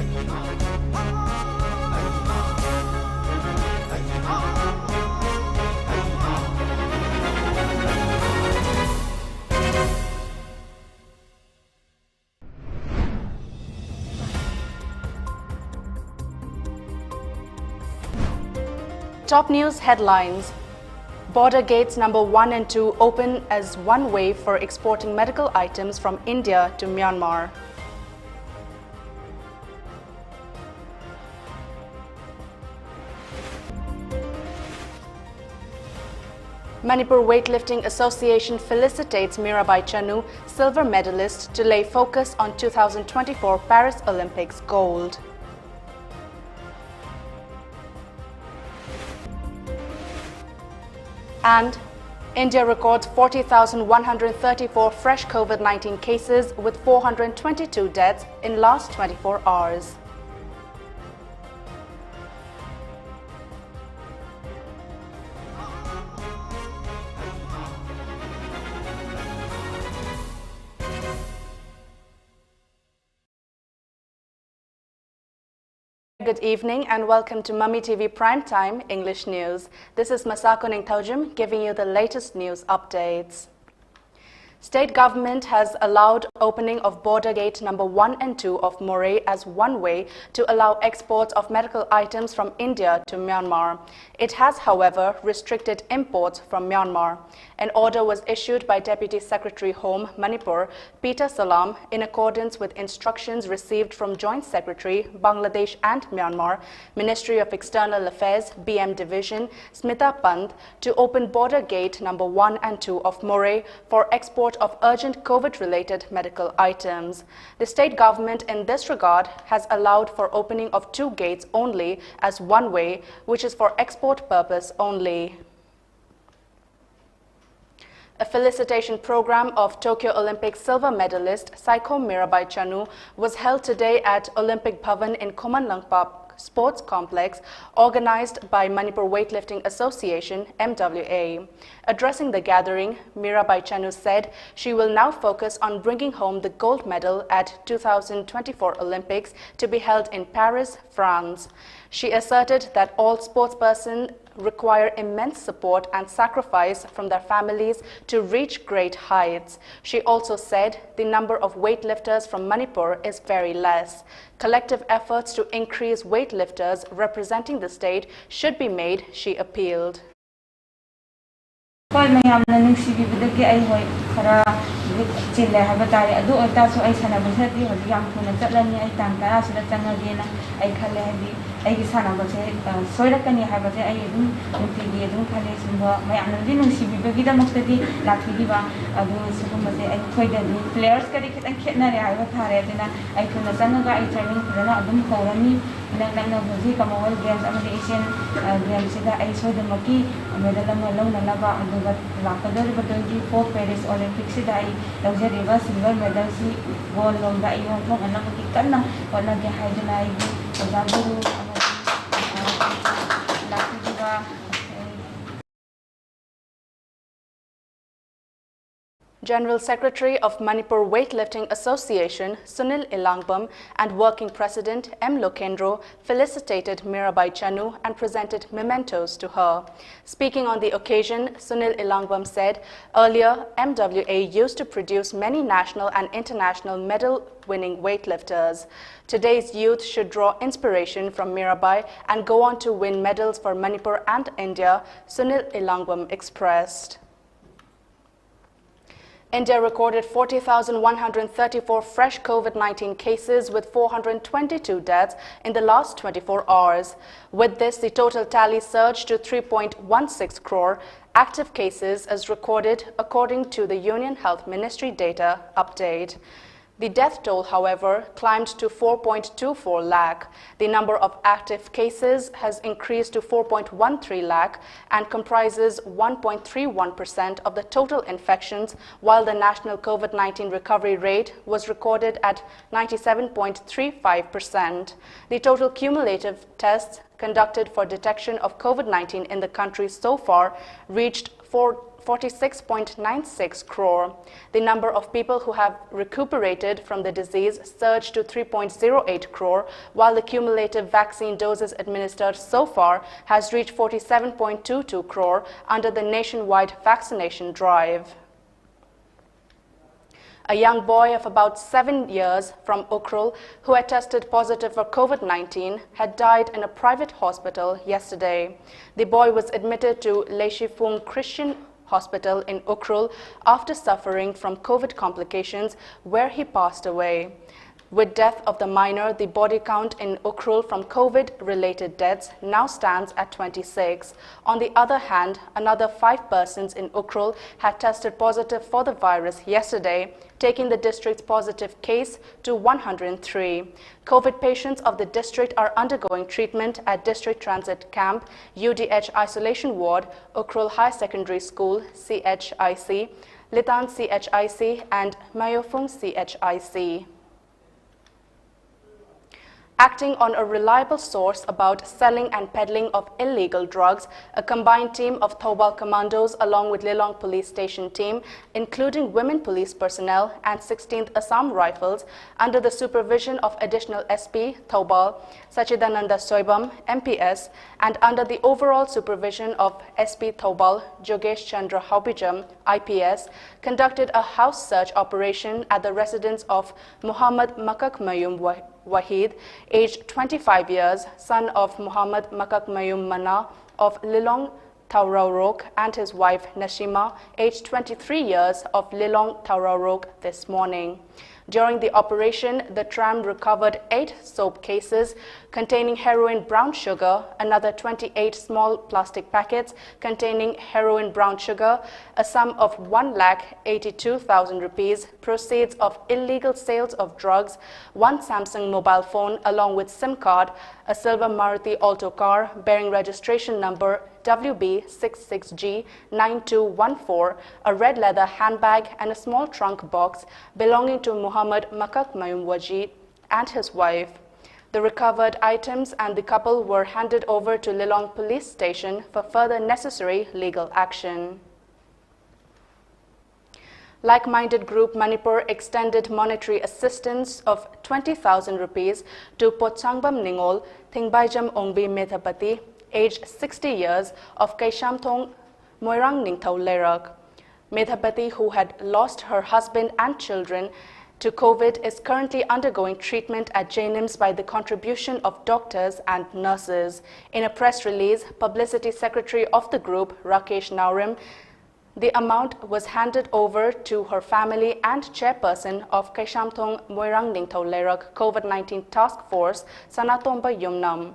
Top news headlines. Border gates number 1 and 2 open as one way for exporting medical items from India to Myanmar. Manipur Weightlifting Association felicitates Mirabai Chanu, silver medalist, to lay focus on 2024 Paris Olympics gold. And India records 40,134 fresh COVID-19 cases with 422 deaths in last 24 hours. Good evening and welcome to MAMITv Primetime English News. This is MASACO NINGTHOUJAM giving you the latest news updates. State government has allowed opening of border gate number 1 and 2 of Moreh as one way to allow exports of medical items from India to Myanmar. It has, however, restricted imports from Myanmar. An order was issued by Deputy Secretary Home, Manipur, Peter Salam, in accordance with instructions received from Joint Secretary, Bangladesh and Myanmar, Ministry of External Affairs, BM Division, Smita Pant, to open border gate number 1 and 2 of Moreh for export of urgent COVID-related medical items. The state government in this regard has allowed for opening of 2 gates only as one way, which is for export purpose only. A felicitation program of Tokyo Olympic silver medalist Saiko Mirabai Chanu was held today at Olympic Bhavan in Khomanlangpa Sports Complex, organized by Manipur Weightlifting Association, MWA. Addressing the gathering, Mirabai Chanu said she will now focus on bringing home the gold medal at 2024 Olympics to be held in Paris, France. She asserted that all sportspersons require immense support and sacrifice from their families to reach great heights. She also said the number of weightlifters from Manipur is very less. Collective efforts to increase weightlifters representing the state should be made, she appealed. ꯑꯩꯒꯤ ꯁꯥꯟꯅꯕꯁꯦ ꯁꯣꯏꯔꯛꯀꯅꯤ ꯍꯥꯏꯕꯁꯦ ꯑꯩ ꯑꯗꯨꯝ ꯅꯨꯡꯇꯤꯒꯤ ꯑꯗꯨꯝ ꯈꯜꯂꯦ ꯁꯤꯒꯨꯝꯕ ꯃꯌꯥꯝꯅꯗꯤ ꯅꯨꯡꯁꯤꯕꯤꯕꯒꯤꯗꯃꯛꯇꯗꯤ ꯂꯥꯛꯄꯤꯔꯤꯕ ꯑꯗꯨ ꯁꯤꯒꯨꯝꯕꯁꯦ ꯑꯩꯈꯣꯏꯗꯗꯤ ꯄ꯭ꯂꯦꯌꯔꯁꯀꯗꯤ ꯈꯤꯇꯪ ꯈꯦꯠꯅꯔꯦ ꯍꯥꯏꯕ ꯇꯥꯔꯦ ꯑꯗꯨꯅ ꯑꯩ ꯊꯨꯅ ꯆꯪꯉꯒ ꯑꯩ ꯇ꯭ꯔꯦꯅꯤꯡ ꯐꯖꯅ ꯑꯗꯨꯝ ꯍꯧꯔꯅꯤ ꯅꯛꯅ ꯍꯧꯖꯤꯛ ꯀꯃꯟꯋꯦꯜꯊ ꯒꯦꯝꯁ ꯑꯃꯗꯤ ꯑꯦꯁꯤꯌꯥꯟ ꯒꯦꯝꯁꯤꯗ ꯑꯩ ꯁꯣꯏꯗꯅꯃꯛꯀꯤ ꯃꯦꯗꯜ ꯑꯃ ꯂꯧꯅꯅꯕ ꯑꯗꯨꯒ ꯂꯥꯛꯀꯗꯧꯔꯤꯕ 24 ꯄꯦꯔꯤꯁ ꯑꯣꯂꯤꯝꯄꯤꯛꯁꯤꯗ ꯑꯩ ꯂꯧꯖꯔꯤꯕ ꯁꯤꯜꯚꯔ ꯃꯦꯗꯜꯁꯤ ꯒꯣꯜ ꯂꯣꯝꯗ ꯑꯩ ꯑꯣꯟꯊꯣꯛꯅꯅꯕꯒꯤ ꯀꯟꯅ ꯍꯣꯠꯅꯒꯦ ꯍꯥꯏꯗꯨꯅ ꯑꯩꯒꯤ ꯑꯣꯖꯥ guru General Secretary of Manipur Weightlifting Association, Sunil Ilangbam, and Working President M. Lokendro felicitated Mirabai Chanu and presented mementos to her. Speaking on the occasion, Sunil Ilangbam said, earlier, MWA used to produce many national and international medal-winning weightlifters. Today's youth should draw inspiration from Mirabai and go on to win medals for Manipur and India, Sunil Ilangbam expressed. India recorded 40,134 fresh COVID-19 cases with 422 deaths in the last 24 hours. With this, the total tally surged to 3.16 crore active cases as recorded according to the Union Health Ministry data update. The death toll, however, climbed to 4.24 lakh. The number of active cases has increased to 4.13 lakh and comprises 1.31% of the total infections, while the national COVID-19 recovery rate was recorded at 97.35%. The total cumulative tests conducted for detection of COVID-19 in the country so far reached 46.96 crore. The number of people who have recuperated from the disease surged to 3.08 crore, while the cumulative vaccine doses administered so far has reached 47.22 crore under the nationwide vaccination drive. A young boy of about 7 years from Ukhrul who had tested positive for COVID-19 had died in a private hospital yesterday. The boy was admitted to Leishifung Christian Hospital in Ukhrul after suffering from COVID complications, where he passed away. With death of the minor, the body count in Ukhrul from COVID-related deaths now stands at 26. On the other hand, another 5 persons in Ukhrul had tested positive for the virus yesterday, taking the district's positive case to 103. COVID patients of the district are undergoing treatment at District Transit Camp, UDH Isolation Ward, Ukhrul High Secondary School, CHIC, Litan CHIC and Mayofung CHIC. Acting on a reliable source about selling and peddling of illegal drugs, a combined team of Thobal commandos along with Lilong Police Station team, including women police personnel and 16th Assam Rifles, under the supervision of additional SP Thobal, Sachidananda Soibam, MPS, and under the overall supervision of SP Thobal, Jogesh Chandra Haubijam, IPS, conducted a house search operation at the residence of Muhammad Makak Mayum Wahid, aged 25 years, son of Muhammad Makak Mayum Mana of Lilong Taurarok, and his wife Nashima, aged 23 years, of Lilong Taurarok this morning. During the operation, the tram recovered 8 soap cases containing heroin brown sugar, another 28 small plastic packets containing heroin brown sugar, a sum of 1,82,000 rupees, proceeds of illegal sales of drugs, 1 Samsung mobile phone along with SIM card, a silver Maruti Alto car bearing registration number WB66G9214, a red leather handbag and a small trunk box belonging to Muhammad Makak Mayum Wajid and his wife. The recovered items and the couple were handed over to Lilong Police Station for further necessary legal action. Like-minded group Manipur extended monetary assistance of 20,000 rupees to Potsangbam Ningol, Thingbaijam Ongbi Methapati, aged 60 years, of Kaishamthong, Moirang NINGTHOUJAM. Methapati, who had lost her husband and children to COVID, is currently undergoing treatment at JNIMS by the contribution of doctors and nurses. In a press release, Publicity Secretary of the group, Rakesh Naurim, the amount was handed over to her family and chairperson of Kaishamthong Moirang NINGTHOUJAM COVID-19 Task Force, Sanatomba Yumnam.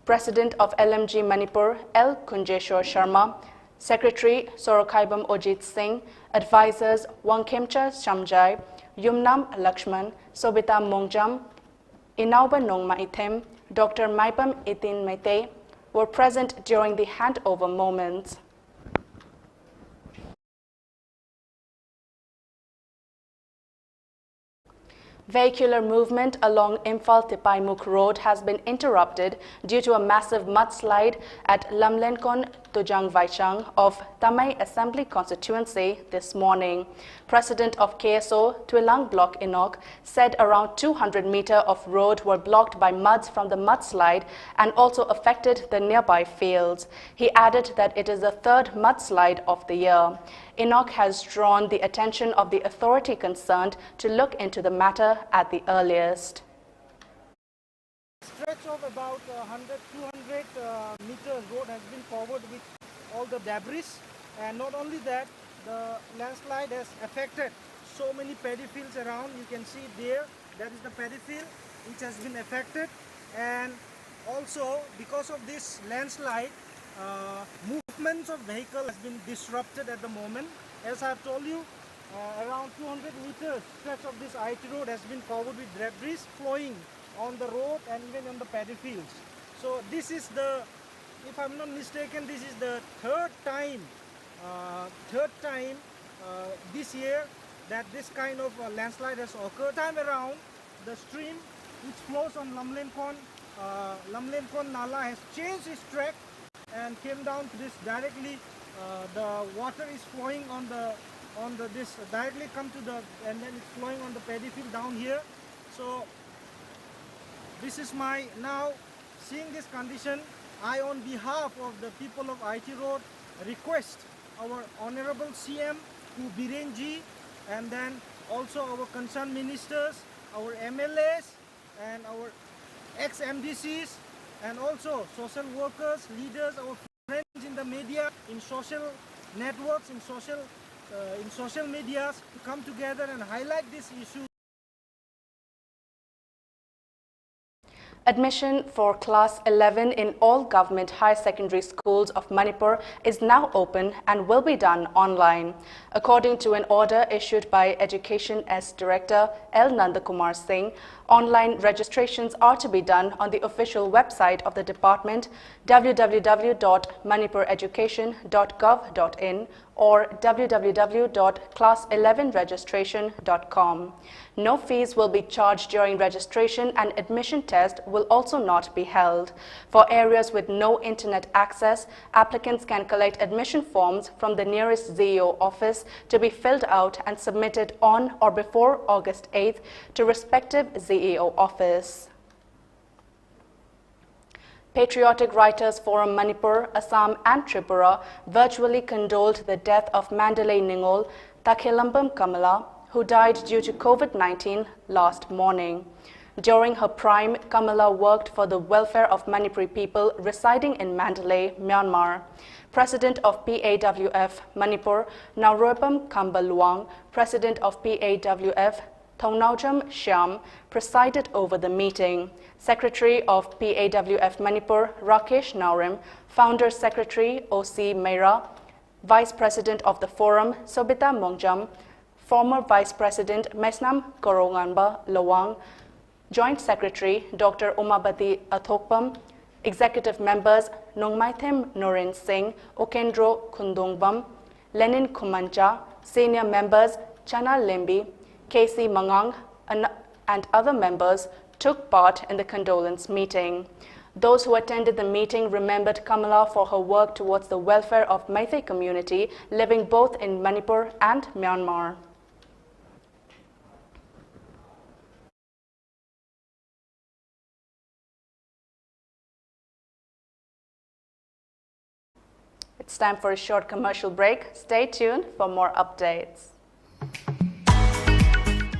President of LMG Manipur, L. Kunjeshwar Sharma, Secretary Sorokhaibam Ojit Singh, advisors Wangkhemcha Shamjai, Yumnam Lakshman, Sobita Mongjam, Inauba Nongma Ithem, Dr. Maipam Itin Maite were present during the handover moments. Vehicular movement along Imphal-Tipaimukh Road has been interrupted due to a massive mudslide at Lamlenkon Tujang Vaichang of Tamai Assembly Constituency this morning. President of KSO Twilang Block Inok said around 200 meters of road were blocked by muds from the mudslide and also affected the nearby fields. He added that it is the 3rd mudslide of the year. Inok has drawn the attention of the authority concerned to look into the matter at the earliest. Stretch of about 100-200 meters road has been covered with all the debris, and not only that, the landslide has affected so many paddy fields around. You can see there, that is the paddy field which has been affected, and also because of this landslide, movements of vehicle has been disrupted at the moment. As I have told you, around 200 meters stretch of this IT road has been covered with debris flowing on the road and even on the paddy fields. So this is the, if I'm not mistaken, this is the third time this year that this kind of landslide has occurred. Time around, the stream which flows on Lamlenkon Nala has changed its track and came down to this directly the water is flowing on this directly come to the, and then it's flowing on the paddy field down here. So this is my, now seeing this condition, I on behalf of the people of IT Road request our Honorable CM to Birenji, and then also our concerned ministers, our MLAs and our ex-MDCs, and also social workers, leaders, our friends in the media, in social networks, in social medias, to come together and highlight this issue. Admission for Class 11 in all government higher secondary schools of Manipur is now open and will be done online. According to an order issued by Education S Director L. Nandakumar Singh, online registrations are to be done on the official website of the department, www.manipureducation.gov.in or www.class11registration.com. No fees will be charged during registration, and admission test will also not be held. For areas with no internet access, applicants can collect admission forms from the nearest ZEO office to be filled out and submitted on or before August 8th to respective ZEO office. Patriotic Writers Forum Manipur, Assam and Tripura virtually condoled the death of Mandalay Ningol Takhelambam Kamala, who died due to COVID-19 last morning. During her prime, Kamala worked for the welfare of Manipuri people residing in Mandalay, Myanmar. President of PAWF Manipur, Naroopam Kambaluang, President of PAWF NINGTHOUJAM Shyam, presided over the meeting. Secretary of PAWF Manipur, Rakesh Naurim, Founder Secretary OC Meira, Vice President of the Forum, Sobita Mongjam, former Vice President Mesnam Koronganba Lawang, Joint Secretary Dr. Umabati Athokpam, Executive Members Nongmaithim Norin Singh, Okendro Kundungbam, Lenin Kumancha, Senior Members Chana Limbi, KC Mangang, and other members took part in the condolence meeting. Those who attended the meeting remembered Kamala for her work towards the welfare of Meitei community living both in Manipur and Myanmar. It's time for a short commercial break. Stay tuned for more updates.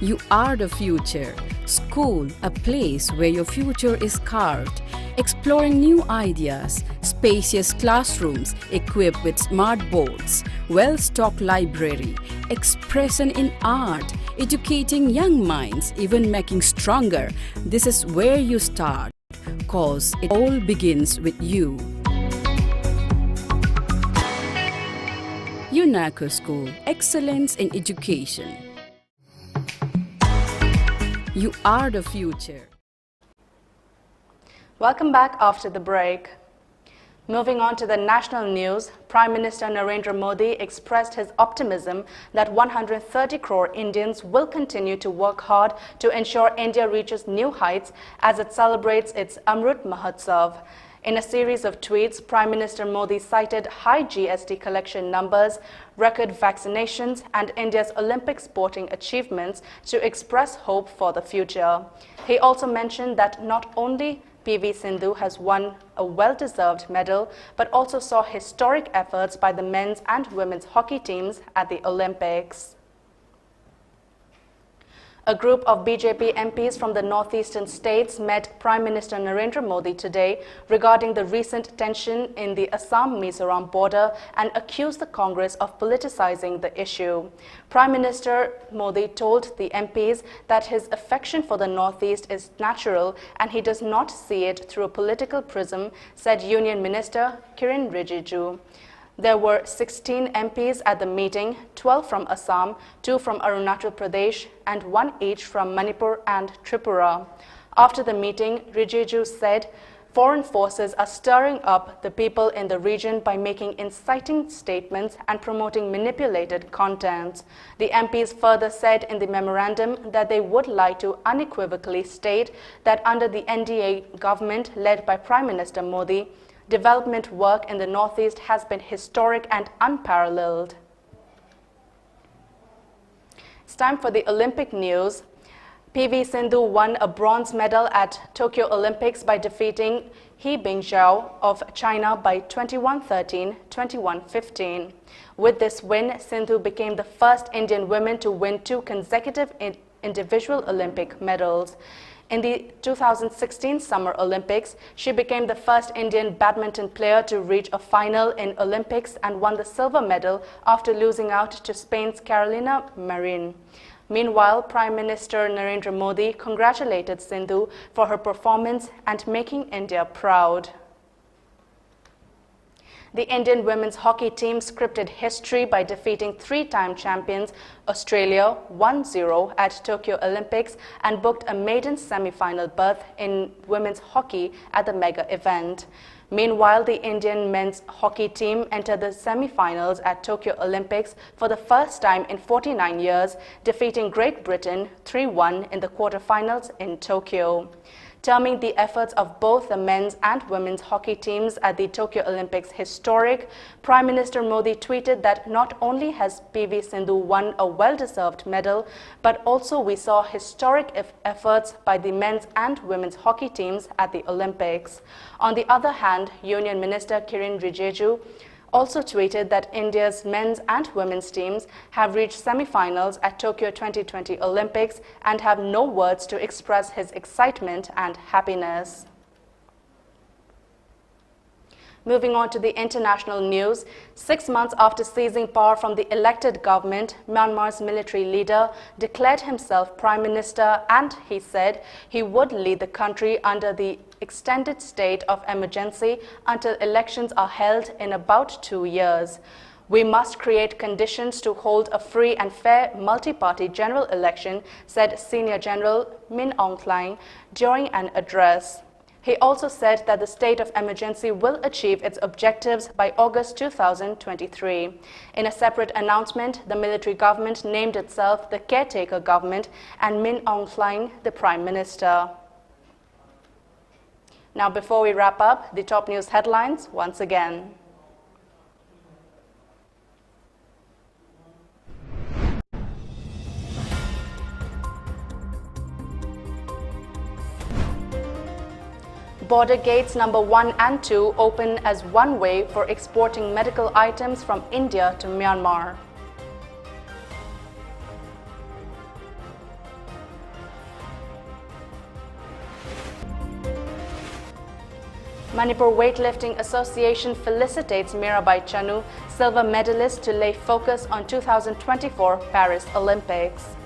You are the future. School, a place where your future is carved. Exploring new ideas, spacious classrooms equipped with smart boards, well-stocked library, expression in art, educating young minds, even making stronger. This is where you start, cause it all begins with you. UNACO School, excellence in education. You are the future. Welcome back after the break. Moving on to the national news, Prime Minister Narendra Modi expressed his optimism that 130 crore Indians will continue to work hard to ensure India reaches new heights as it celebrates its Amrit Mahotsav. In a series of tweets, Prime Minister Modi cited high GST collection numbers, record vaccinations, and India's Olympic sporting achievements to express hope for the future. He also mentioned that not only PV Sindhu has won a well-deserved medal, but also saw historic efforts by the men's and women's hockey teams at the Olympics. A group of BJP MPs from the northeastern states met Prime Minister Narendra Modi today regarding the recent tension in the Assam-Mizoram border and accused the Congress of politicizing the issue. Prime Minister Modi told the MPs that his affection for the northeast is natural and he does not see it through a political prism, said Union Minister Kiren Rijiju. There were 16 MPs at the meeting, 12 from Assam, 2 from Arunachal Pradesh, and 1 each from Manipur and Tripura. After the meeting, Rijiju said, foreign forces are stirring up the people in the region by making inciting statements and promoting manipulated content. The MPs further said in the memorandum that they would like to unequivocally state that under the NDA government led by Prime Minister Modi, development work in the Northeast has been historic and unparalleled. It's time for the Olympic news. PV Sindhu won a bronze medal at Tokyo Olympics by defeating He Bingzhou of China by 21-13, 21-15. With this win, Sindhu became the first Indian woman to win 2 consecutive individual Olympic medals. In the 2016 Summer Olympics, she became the first Indian badminton player to reach a final in Olympics and won the silver medal after losing out to Spain's Carolina Marin. Meanwhile, Prime Minister Narendra Modi congratulated Sindhu for her performance and making India proud. The Indian women's hockey team scripted history by defeating 3-time champions Australia 1-0 at Tokyo Olympics and booked a maiden semi-final berth in women's hockey at the mega event. Meanwhile, the Indian men's hockey team entered the semi-finals at Tokyo Olympics for the first time in 49 years, defeating Great Britain 3-1 in the quarterfinals in Tokyo. Terming the efforts of both the men's and women's hockey teams at the Tokyo Olympics historic, Prime Minister Modi tweeted that not only has PV Sindhu won a well-deserved medal, but also we saw historic efforts by the men's and women's hockey teams at the Olympics. On the other hand, Union Minister Kiren Rijiju also tweeted that India's men's and women's teams have reached semi-finals at Tokyo 2020 Olympics and have no words to express his excitement and happiness. Moving on to the international news, 6 months after seizing power from the elected government, Myanmar's military leader declared himself prime minister and he said he would lead the country under the extended state of emergency until elections are held in about 2 years. We must create conditions to hold a free and fair multi-party general election, said Senior General Min Aung Hlaing during an address. He also said that the state of emergency will achieve its objectives by August 2023. In a separate announcement, the military government named itself the caretaker government and Min Aung Hlaing the prime minister. Now, before we wrap up, the top news headlines once again. Border gates number 1 and 2 open as one way for exporting medical items from India to Myanmar. Manipur Weightlifting Association felicitates Mirabai Chanu, silver medalist, to lay focus on 2024 Paris Olympics.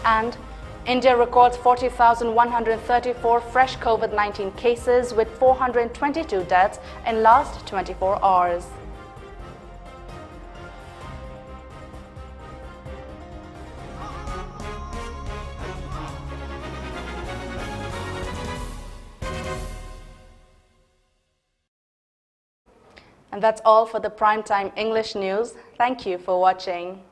And India records 40,134 fresh COVID-19 cases with 422 deaths in last 24 hours. And that's all for the Primetime English News. Thank you for watching.